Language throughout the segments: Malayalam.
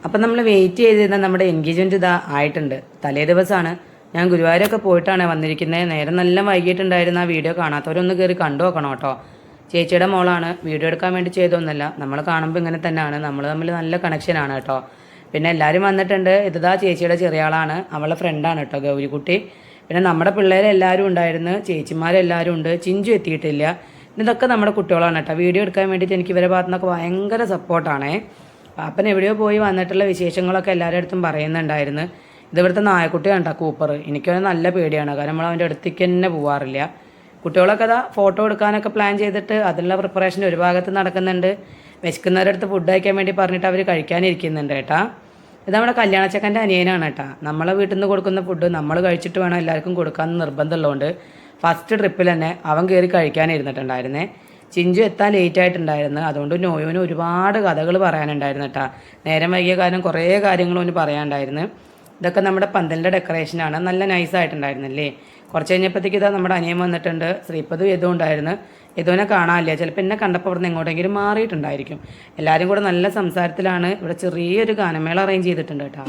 അപ്പം നമ്മൾ വെയിറ്റ് ചെയ്തിരുന്ന നമ്മുടെ എൻഗേജ്മെൻറ്റ് ഇതാ ആയിട്ടുണ്ട്. തലേ ദിവസമാണ്. ഞാൻ ഗുരുവായൂരൊക്കെ പോയിട്ടാണ് വന്നിരിക്കുന്നത്. നേരം നല്ല വൈകിട്ടുണ്ടായിരുന്ന ആ വീഡിയോ കാണാത്തവരൊന്ന് കയറി കണ്ടു നോക്കണം കേട്ടോ. ചേച്ചിയുടെ മോളാണ്. വീഡിയോ എടുക്കാൻ വേണ്ടി ചെയ്തൊന്നുമല്ല. നമ്മൾ കാണുമ്പോൾ ഇങ്ങനെ തന്നെയാണ്. നമ്മൾ തമ്മിൽ നല്ല കണക്ഷനാണ് കേട്ടോ. പിന്നെ എല്ലാവരും വന്നിട്ടുണ്ട്. ഇതാ ചേച്ചിയുടെ ചെറിയ ആളാണ്, അവളുടെ ഫ്രണ്ടാണ് കേട്ടോ ഗൗരിക്കുട്ടി. പിന്നെ നമ്മുടെ പിള്ളേരെല്ലാവരും ഉണ്ടായിരുന്നു, ചേച്ചിമാരെല്ലാവരും ഉണ്ട്. ചിഞ്ചു എത്തിയിട്ടില്ല. ഇതൊക്കെ നമ്മുടെ കുട്ടികളാണ് കേട്ടോ. വീഡിയോ എടുക്കാൻ വേണ്ടിയിട്ട് എനിക്ക് ഇവരുടെ ഭാഗത്തു നിന്നൊക്കെ ഭയങ്കര സപ്പോർട്ടാണേ. പാപ്പൻ എവിടെയോ പോയി വന്നിട്ടുള്ള വിശേഷങ്ങളൊക്കെ എല്ലാവരുടെ അടുത്തും പറയുന്നുണ്ടായിരുന്നു. ഇതിവിടുത്തെ നായക്കുട്ടിയാണ് കേട്ടോ കൂപ്പർ. എനിക്കത് നല്ല പേടിയാണ്, കാരണം നമ്മൾ അവൻ്റെ അടുത്തേക്ക് തന്നെ പോവാറില്ല. കുട്ടികളൊക്കെ അതാ ഫോട്ടോ എടുക്കാനൊക്കെ പ്ലാൻ ചെയ്തിട്ട് അതിനുള്ള പ്രിപ്പറേഷൻ ഒരു ഭാഗത്ത് നടക്കുന്നുണ്ട്. വിശക്കുന്നവരുടെ അടുത്ത് ഫുഡ് കഴിക്കാൻ വേണ്ടി പറഞ്ഞിട്ട് അവർ കഴിക്കാനിരിക്കുന്നുണ്ട് കേട്ടാ. ഇത് നമ്മുടെ കല്യാണച്ചക്കൻ്റെ അനിയനാണ് കേട്ടോ. നമ്മളെ വീട്ടിൽ നിന്ന് കൊടുക്കുന്ന ഫുഡ് നമ്മൾ കഴിച്ചിട്ട് വേണം എല്ലാവർക്കും കൊടുക്കാമെന്ന് നിർബന്ധമുള്ളതുകൊണ്ട് ഫസ്റ്റ് ട്രിപ്പിൽ തന്നെ അവൻ കയറി കഴിക്കാനിരുന്നിട്ടുണ്ടായിരുന്നേ. ചിഞ്ചു എത്താൻ ലേറ്റ് ആയിട്ടുണ്ടായിരുന്നു. അതുകൊണ്ട് നോയോന് ഒരുപാട് കഥകൾ പറയാനുണ്ടായിരുന്നു കേട്ടോ. നേരം വൈകിയ കാരണം കുറേ കാര്യങ്ങളും അവന് പറയാനുണ്ടായിരുന്നു. ഇതൊക്കെ നമ്മുടെ പന്തലിൻ്റെ ഡെക്കറേഷനാണ്. നല്ല നൈസായിട്ടുണ്ടായിരുന്നല്ലേ. കുറച്ച് കഴിഞ്ഞപ്പോഴത്തേക്ക് ഇതാ നമ്മുടെ അനിയൻ വന്നിട്ടുണ്ട്. ശ്രീപദും യദുവും ഉണ്ടായിരുന്നു. യദുവിനെ കാണാനില്ല. ചിലപ്പോൾ എന്നെ കണ്ടപ്പോൾ ഇവിടെ നിന്ന് എങ്ങോട്ടെങ്കിലും മാറിയിട്ടുണ്ടായിരിക്കും. എല്ലാവരും കൂടെ നല്ല സംസാരത്തിലാണ്. ഇവിടെ ചെറിയൊരു ഗാനമേള അറേഞ്ച് ചെയ്തിട്ടുണ്ട് കേട്ടോ.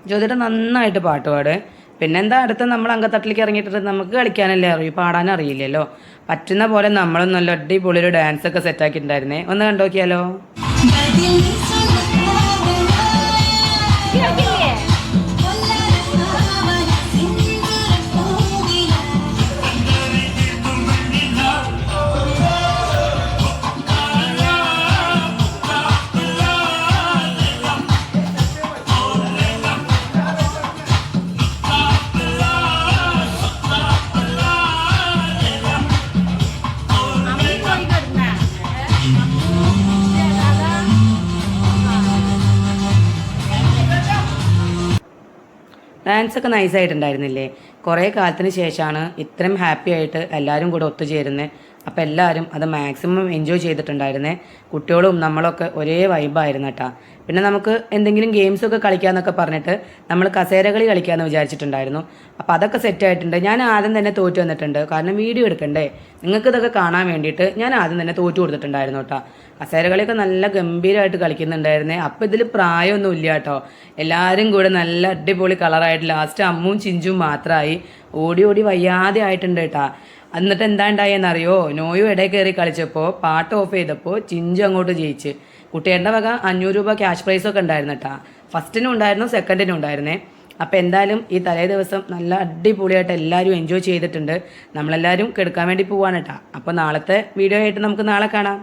ജ്യോതിയുടെ നന്നായിട്ട് പാട്ട് പാട്. പിന്നെന്താ അടുത്ത നമ്മൾ അങ്കത്തട്ടിലേക്ക് ഇറങ്ങിയിട്ട് നമുക്ക് കളിക്കാനല്ലേ അറിയൂ, പാടാനറിയില്ലല്ലോ. പറ്റുന്ന പോലെ നമ്മളും നല്ല അടിപൊളിയൊരു ഡാൻസൊക്കെ സെറ്റാക്കിയിട്ടുണ്ടായിരുന്നേ. ഒന്ന് കണ്ടു നോക്കിയാലോ. ഡാൻസൊക്കെ നൈസായിട്ടുണ്ടായിരുന്നില്ലേ. കുറേ കാലത്തിന് ശേഷമാണ് ഇത്രയും ഹാപ്പി ആയിട്ട് എല്ലാവരും കൂടെ ഒത്തുചേരുന്നത്. അപ്പോൾ എല്ലാവരും അത് മാക്സിമം എൻജോയ് ചെയ്തിട്ടുണ്ടായിരുന്നേ. കുട്ടികളും നമ്മളൊക്കെ ഒരേ വൈബായിരുന്നു കേട്ടോ. പിന്നെ നമുക്ക് എന്തെങ്കിലും ഗെയിംസൊക്കെ കളിക്കാമെന്നൊക്കെ പറഞ്ഞിട്ട് നമ്മൾ കസേരകളി കളിക്കാമെന്ന് വിചാരിച്ചിട്ടുണ്ടായിരുന്നു. അപ്പോൾ അതൊക്കെ സെറ്റായിട്ടുണ്ട്. ഞാൻ ആദ്യം തന്നെ തോറ്റു വന്നിട്ടുണ്ട്, കാരണം വീഡിയോ എടുക്കണ്ടേ. നിങ്ങൾക്ക് ഇതൊക്കെ കാണാൻ വേണ്ടിയിട്ട് ഞാൻ ആദ്യം തന്നെ തോറ്റു കൊടുത്തിട്ടുണ്ടായിരുന്നു കേട്ടോ. കസേരകളിയൊക്കെ നല്ല ഗംഭീരമായിട്ട് കളിക്കുന്നുണ്ടായിരുന്നേ. അപ്പോൾ ഇതിൽ പ്രായമൊന്നും ഇല്ല കേട്ടോ. എല്ലാവരും കൂടെ നല്ല അടിപൊളി കളറായിട്ട് ലാസ്റ്റ് അമ്മും ചിഞ്ചും മാത്രമായി ഓടി ഓടി വയ്യാതെ ആയിട്ടുണ്ട് കേട്ടോ. എന്നിട്ട് എന്താ ഉണ്ടായെന്നറിയോ, നോയു ഇടയിൽ കയറി കളിച്ചപ്പോൾ പാട്ട് ഓഫ് ചെയ്തപ്പോൾ ചിഞ്ചു അങ്ങോട്ട് ജയിച്ച്. കുട്ടികളുടെ വക 500 രൂപ ക്യാഷ് പ്രൈസൊക്കെ ഉണ്ടായിരുന്നു കേട്ടോ. ഫസ്റ്റിനും ഉണ്ടായിരുന്നു, സെക്കൻഡിനും ഉണ്ടായിരുന്നേ. അപ്പോൾ എന്തായാലും ഈ തലേ ദിവസം നല്ല അടിപൊളിയായിട്ട് എല്ലാവരും എൻജോയ് ചെയ്തിട്ടുണ്ട്. നമ്മളെല്ലാവരും കിടക്കാൻ വേണ്ടി പോവാണ് കേട്ടോ. അപ്പോൾ നാളത്തെ വീഡിയോ ആയിട്ട് നമുക്ക് നാളെ കാണാം.